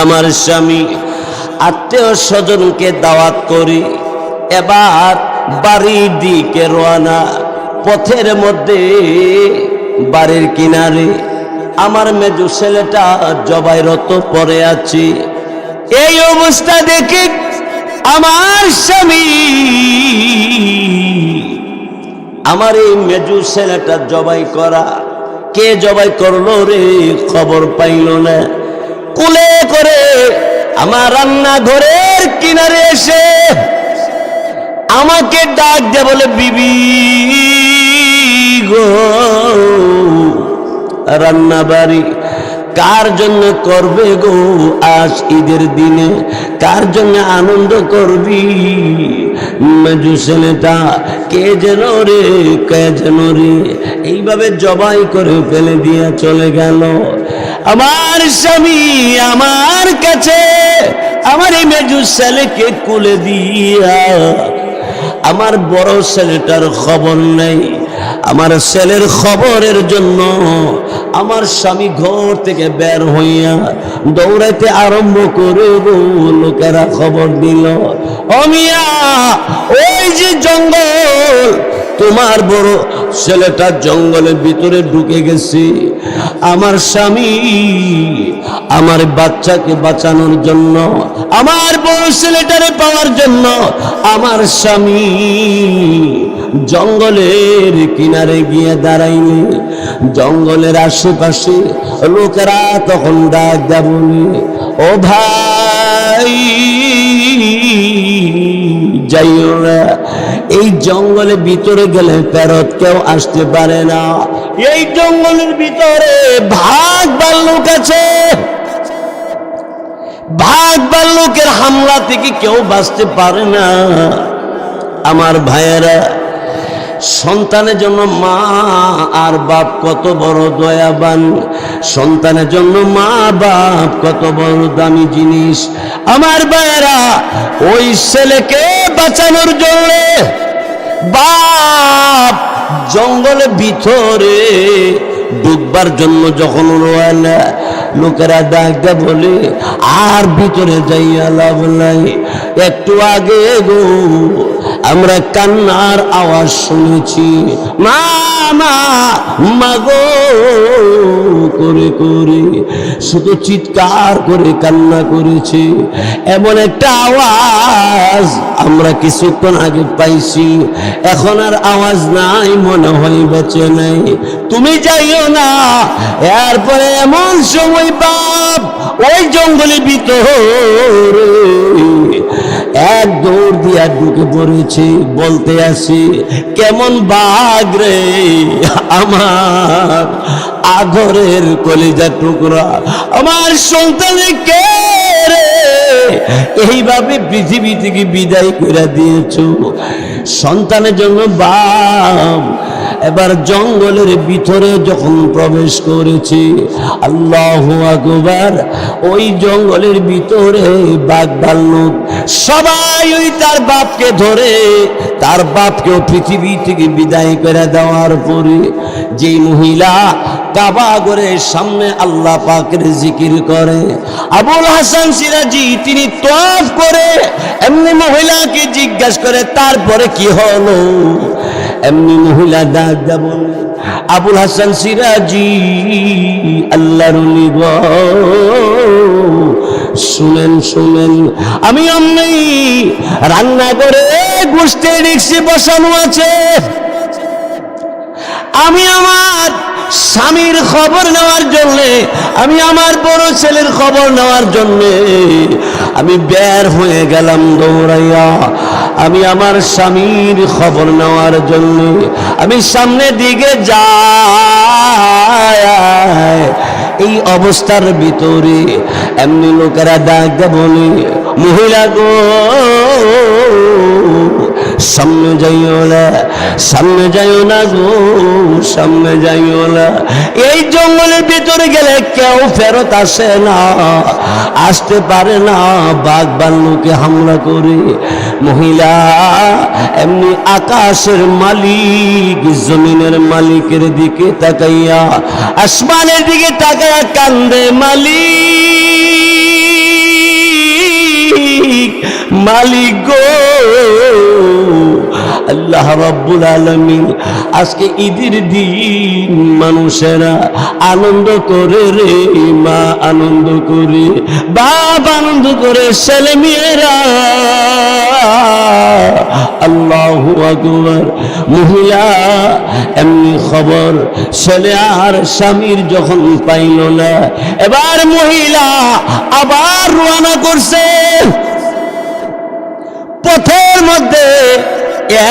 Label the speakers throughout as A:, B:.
A: আমার স্বামী আত্মীয় স্বজনকে দাওয়াত করি, এবার বাড়ির দিকে রওনা। পথের মধ্যে বাড়ির কিনারে আমার মেজু ছেলেটা জবাইরত পড়ে আছে। এই অবস্থা দেখে আমার স্বামী আমার এই মেজু ছেলেটা জবাই করা, কে জবাই করলো রে খবর পাইল না। কোলে করে আমার রান্নাঘরের কিনারে এসে আমাকে ডাক দে, বলে বিবি গো, রান্না বাড়ি কার জন্য করবে গো আজ ঈদের দিনে, কার জন্য আনন্দ করবি? মেজু ছেলেটা কে যেন রে, কে যেন রে, এইভাবে জবাই করে ফেলে দিয়া চলে গেল। আমার স্বামী আমার কাছে আমার এই মেজু ছেলেকে কুলে দিয়া আমার বড় ছেলেটার খবর নেই। আমার ছেলের খবরের জন্য আমার স্বামী ঘর থেকে বের হইয়া দৌড়াইতে আরম্ভ করে লোকেরা খবর দিল, ও মিয়া, ওই যে জঙ্গল, তোমার বড় ছেলেটা জঙ্গলের ভিতরে ঢুকে গেছে। আমার স্বামী আমার বাচ্চাকে বাঁচানোর জন্য, আমার বড় ছেলেটারে পাওয়ার জন্য আমার স্বামী জঙ্গলের কিনারে গিয়ে দাঁড়াইনি। জঙ্গলের আশেপাশে লোকেরা তখন ডাক দেয়, বলে ও ভাই যাইও না, এই জঙ্গলের ভিতরে গেলে ফেরত কেউ আসতে পারে না। এই জঙ্গলের ভিতরে ভাগ ভাল্লুক আছে, ভাগ ভাল্লুকের হামলা থেকে কেউ বাঁচতে পারে না। আমার ভাইয়েরা, সন্তানের জন্য মা আর বাপ কত বড় দয়াবান, সন্তানের জন্য মা বাপ কত বড় দামি জিনিস। আমার ভাইয়েরা, ওই ছেলেকে বাঁচানোর জন্য বাপ জঙ্গলের ভিতরে ডুববার জন্য যখন রওনা, লোকেরা ডাক দেয়, বলে আর ভিতরে যাইয়া লাভ নাই। একটু আগে গো আমরা কান্নার আওয়াজ শুনেছি, মা মা মাগো করে করে শুধু চিৎকার করে কান্না করেছে। এমন একটা আওয়াজ আমরা কিছুক্ষণ আগে পাইছি, এখন আর আওয়াজ নাই, মনে হয় বেঁচে নাই। তুমি যাইও না। এরপরে এমন সময় বাপ ওই জঙ্গলের ভিতরে এক দৌড় দিয়া ঢুকে পড়েছে, বলতে আসি, কেমন বাঘ রে আমার আদরের কলিজা টুকরা, আমার সন্তানকে রে এইভাবে পৃথিবী থেকে বিদায় করে দিয়েছো। সন্তানের জন্য বাপ এবার জঙ্গলের ভিতরে যখন প্রবেশ করেছে, আল্লাহু আকবার, ওই জঙ্গলের ভিতরে বাঘ ভাল্লুক সবাই ওই তার বাপকে ধরে, তার বাপকেও পৃথিবী থেকে বিদায় করে দেওয়ার পরে যে মহিলা কাবা ঘরের সামনে আল্লাহ পাকের জিকির করে, আবুল হাসান সিরাজি তিনি তওয়াফ করে এমনি মহিলাকে জিজ্ঞাসা করে তারপরে কি হলো। এমনি মহিলা ডাক দেব, আবুল হাসান সিরাজি আল্লাহর ওলি গো, শুনেন শুনেন, আমি অমনি রান্না করে গোশতের ডেকচি বসানো আছে, আমি আমার স্বামীর খবর নেওয়ার জন্য, আমি আমার বড় ছেলের খবর নেওয়ার জন্য আমি বের হয়ে গেলাম দৌড়াইয়া। আমি আমার স্বামীর খবর নেওয়ার জন্য আমি সামনের দিকে যাই। এই অবস্থার ভিতরে এমনি লোকেরা ডাক দেয়, বলে মহিলা গো, সামনে যাইও না, সামনে যাইও না গো, সামনে যাইও না। এই জঙ্গলের ভিতরে গেলে কেউ ফেরত আসে না, আসতে পারে না, বাঘ ভাল্লুকে হামলা করে। মহিলা এমনি আকাশের মালিক জমিনের মালিকের দিকে তাকাইয়া, আসমানের দিকে তাকাইয়া কান্দে, মালিক মালিক গো আল্লাহ রাব্বুল আলামিন আজকে ঈদের দিন মানুষেরা আনন্দ করে রে মা আনন্দ করে বাপ আনন্দ করে ছেলে মেয়েরা আল্লাহু আকবার মহিলা এমনি খবর ছেলে আর স্বামীর যখন পাইল না এবার মহিলা আবার রওনা করছে পথের মধ্যে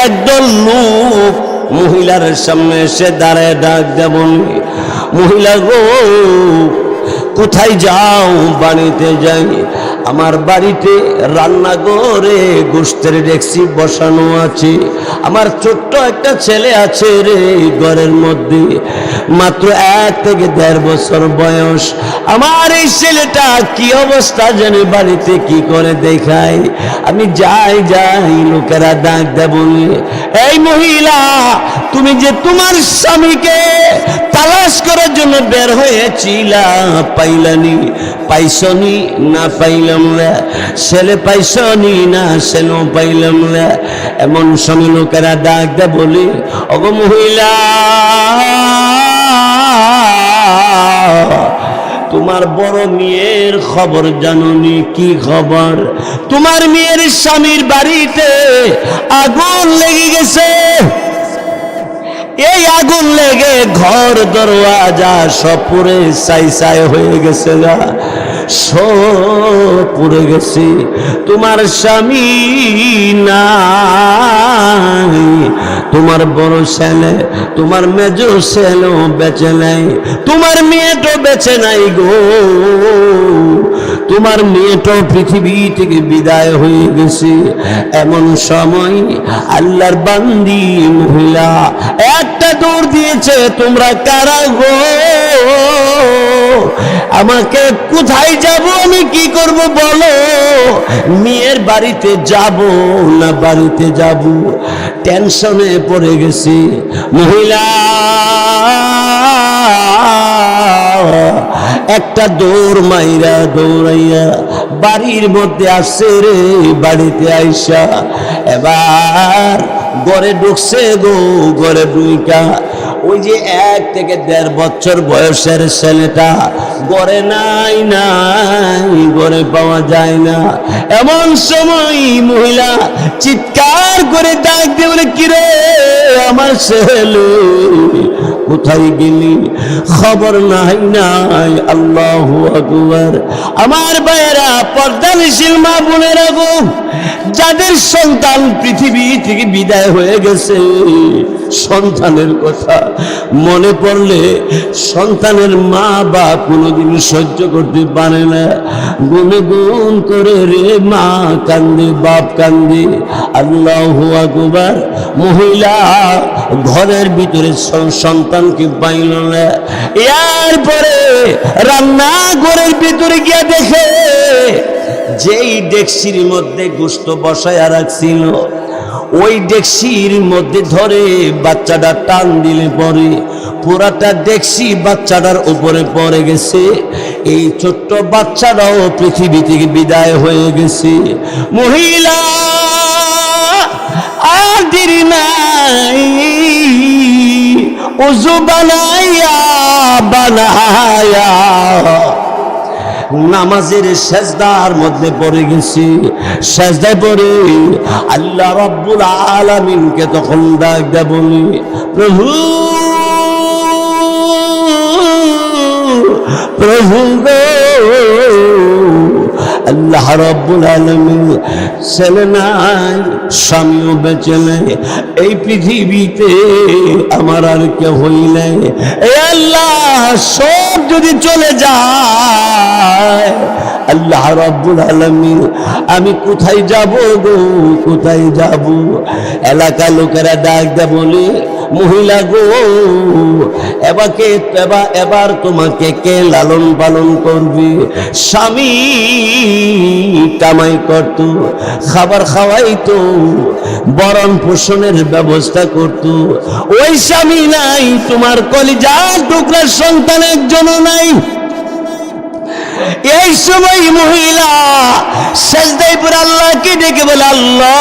A: একদল লোক মহিলার সামনে এসে দাঁড়ায় ডাক দেবন মহিলা গো কোথায় যাও বাড়িতে যাই আমার বাড়িতে রান্নাঘরে গোশতের ডেকচি বসানো আছে আমার ছোট্ট একটা ছেলে আছে রে ঘরের মধ্যে মাত্র 1 থেকে 1.5 বছর বয়স আমার এই ছেলেটা কি অবস্থা জানে বাড়িতে কি করে দেখায় আমি যাই লোকেরা ডাক দেব এই মহিলা তুমি যে তোমার স্বামীকে তালাশ করার জন্য বের হয়েছিলা পাইলানি পাইছনি না পাইলাম না ছেলে পাইছনি না ছেলেও পাইলাম না এমন সময় লোকেরা ডাক দেয় বলি ওগো মহিলা তোমার বড় মেয়ের খবর জানোনি কি খবর তোমার মেয়ের স্বামীর বাড়িতে আগুন লেগে গেছে এই আগুন লেগে ঘর দরওয়াজা সব পুড়ে ছাই হয়ে গেছে না সব পুড়ে গেছে তোমার স্বামী নাই তোমার বড় ছেলে তোমার মেজো ছেলেও বেঁচে নাই তোমার মেয়েটাও বেঁচে নাই গো তোমার মেয়েটাও পৃথিবী থেকে বিদায় হয়ে গেছে এমন সময় আল্লাহর বান্দি মহিলা একটা দৌড় দিয়েছে তোমরা কারা গো আমাকে কোথায় যাব আমি কি করব বলো মেয়ের বাড়িতে যাব না বাড়িতে যাব টেনশনে পড়ে গেছি মহিলা একটা দৌড়াইয়া বাড়ির মধ্যে আসছে রে বাড়িতে আইসা এবার ঘরে ঢুকছে গো ঘরে ঢুইকা ওই যে 1 থেকে 1.5 বছর বয়সের ছেলেটা ঘরে নাই ঘরে পাওয়া যায় না এমন সময় মহিলা চিৎকার করে ডাক দিয়ে বলে কিরে আমার ছেলে কোথায় গেলি খবর নাই আল্লাহু আকবার আমার ভাইয়েরা পর্দানিশীল মা বোনেরা গো যাদের সন্তান পৃথিবী থেকে বিদায় হয়ে গেছে সন্তানের কথা মনে পড়লে সন্তানের মা বাপ কোনোদিন সহ্য করতে পারে না গুনগুন করে রে মা কান্দে বাপ কান্দে আল্লাহু আকবার মহিলা ঘরের ভিতরে সন্তানকে পাইল না এরপরে রান্নাঘরের ভিতরে গিয়ে দেখে যেই ডেকচির মধ্যে গোশত বসায়া রাখছিল ওই ডেকচির মধ্যে ধরে বাচ্চাটা টান দিলে পরে পুরাটা ডেকচি বাচ্চাটার উপরে পড়ে গেছে এই ছোট্ট বাচ্চাটাও পৃথিবী থেকে বিদায় হয়ে গেছে মহিলা আর দেরি নাই ওযু বানায়া নামাজের সেজদার মধ্যে পড়ে গেছি সেজদায় পড়ে আল্লাহ রাব্বুল আলামিনকে তখন ডাক দেয়া বলি প্রভু গো আল্লাহ রাব্বুল আলামিন ছেলে নাই স্বামীও বেঁচে নাই এই পৃথিবীতে আমার আর কেউই নাই এ আল্লাহ সব যদি চলে যায় আল্লাহ রাব্বুল আলামিন আমি কোথায় যাব গো কোথায় যাব এলাকার লোকেরা ডাক দেয় বলে মহিলা গো এবার তোমাকে কে লালন পালন করবে স্বামী কামাই করত খাবার খাওয়াইতো বরণ পোষণের ব্যবস্থা করত ওই স্বামী নাই তোমার কলিজার টুকরার সন্তান একজনও নাই এই সময় মহিলা সেজদায় পড়ে আল্লাহকে ডেকে বলে, আল্লাহ,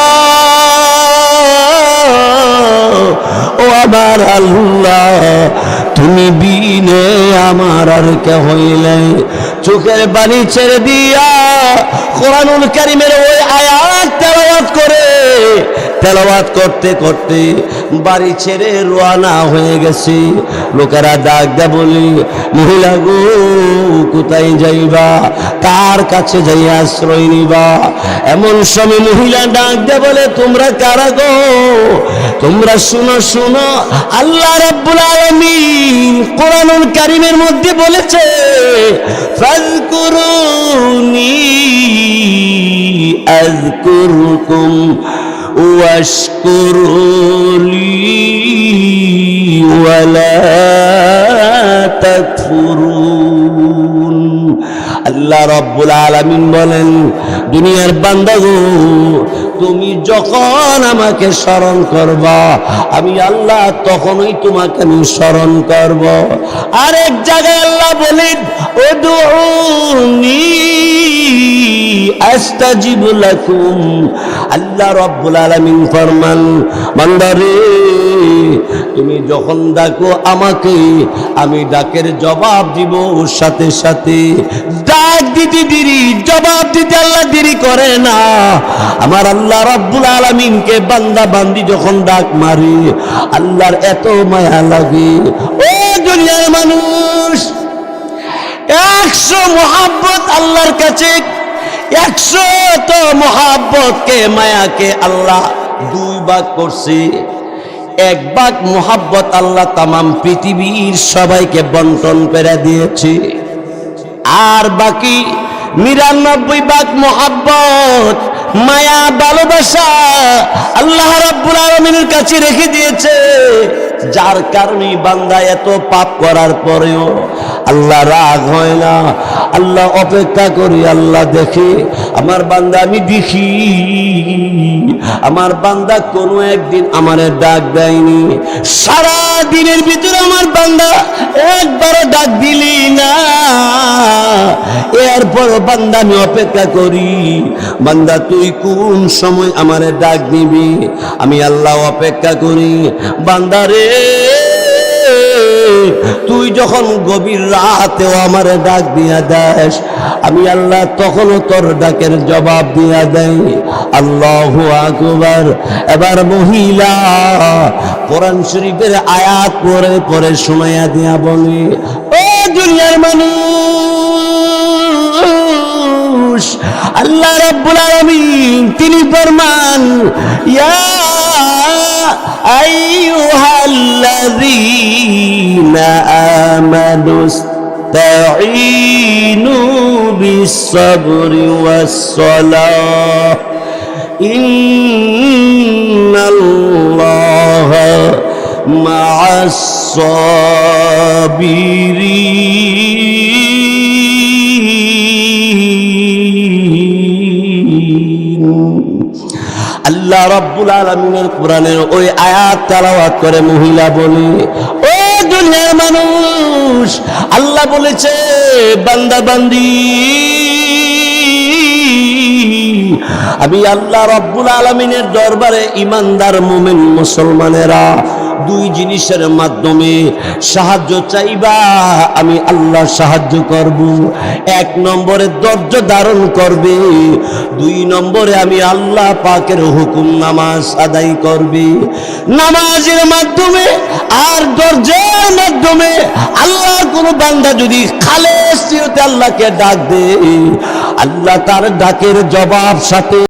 A: ও আমার আল্লাহ, তুমি বিনে আমার আর কে হইলে। চোখের পানি ছেড়ে দিয়া কোরআনুল কারীমের ওই আয়াত তেলাওয়াত করতে করতে বাড়ি ছেড়ে রওনা হয়ে গেছে। লোকেরা ডাক দেয়া বলে, মহিলা গো, কোথায় যাইবা? কার কাছে যাইয়া আশ্রয় নিবা? এমন সময় মহিলা ডাক দেয়া বলে, তোমরা কারা গো? তোমরা শুনো শুনো, আল্লাহ রাব্বুল আলামিন কোরআনুল কারীমের মধ্যে বলেছে, ফাযকুরুনি আযকুরকুম ওয়াশকুরুলি ওয়ালা তাকফুরুন। আল্লাহ রাব্বুল আলামিন বলেন, দুনিয়ার বান্দা গো, তুমি যখন আমাকে স্মরণ করবা, আমি আল্লাহ তখনই তোমাকে আমি স্মরণ করব। আরেক জায়গায় আল্লাহ বলেন, উদউনি আস্তাজিব লাকুম। আল্লাহ রাব্বুল আলামিন ফরমান, বান্দারে, তুমি যখন ডাকো আমাকে, আমি ডাকের জবাব দিব সাথে সাথে। ডাক দিতে দেরি, জবাব দিতে আল্লাহ দেরি করে না। আমার আল্লাহ রাব্বুল আলামিনকে বান্দা বান্দি যখন ডাক মারে, আল্লাহর এত মায়া লাগে। ও দুনিয়ার মানুষ, 100 মহব্বত আল্লাহর কাছে, 100 মহব্বতকে, মায়াকে আল্লাহ 2 ভাগ করছে। 1 ভাগ মহব্বত আল্লাহ তামাম পৃথিবীর সবাইকে বন্টন করে দিয়েছে, আর বাকি 99 ভাগ মহব্বত, মায়া, ভালোবাসা আল্লাহ রাব্বুল আলামিনের কাছে রেখে দিয়েছে। যার কারণে বান্দা এত পাপ করার পরেও আল্লাহ রাগ হয় না। আল্লাহ অপেক্ষা করি, আল্লাহ দেখে আমার বান্দা, আমি দেখি আমার বান্দা কোনো একদিন আমারে ডাক দেয়নি। সারা দিনের ভিতরে আমার বান্দা একবারও ডাক দিলি না, এরপর বান্দা আমি অপেক্ষা করি, বান্দা তুই কোন সময় আমারে ডাক দিবি। আমি আল্লাহ অপেক্ষা করি, বান্দারে তুই যখন গভীর রাতেও আমারে ডাক দিয়া দেস, আমি আল্লাহ তখনও তোর ডাকের জবাব দিয়া দেই। আল্লাহু আকবার। এবার মহিলা কোরআন শরীফের আয়াত পড়ে পড়ে শোনাইয়া দিয়া বলে, ও দুনিয়ার মানুষ, আল্লাহ রাব্বুল আলামিন তিনি ফরমান, ইয়া আইয়ুহাল্লাযীনা আমানুস্তাঈনু বিস-সাবরি ওয়াস-সালাহ ইন্নাল্লাহা মা'আস-সাবিরিন। আল্লাহ রাব্বুল আলামিনের কোরআনের ওই আয়াত তেলাওয়াত করে মহিলা বলে, ও দুনিয়ার মানুষ, আল্লাহ বলেছে, বান্দা বান্দি, আমি আল্লাহ রাব্বুল আলামিনের দরবারে ইমানদার মুমিন মুসলমানেরা 2 জিনিসের মাধ্যমে সাহায্য চাইবা, আমি আল্লাহ সাহায্য করব। 1 নম্বরে ধৈর্য ধারণ করবে, 2 নম্বরে আমি আল্লাহ পাকের হুকুম নামাজ আদায় করবে। নামাজের মাধ্যমে আর ধৈর্যের মাধ্যমে আল্লাহর কোন বান্দা যদি খালেস নিয়তে আল্লাহকে ডাক দে, আল্লাহ তার ডাকের জবাব সাথে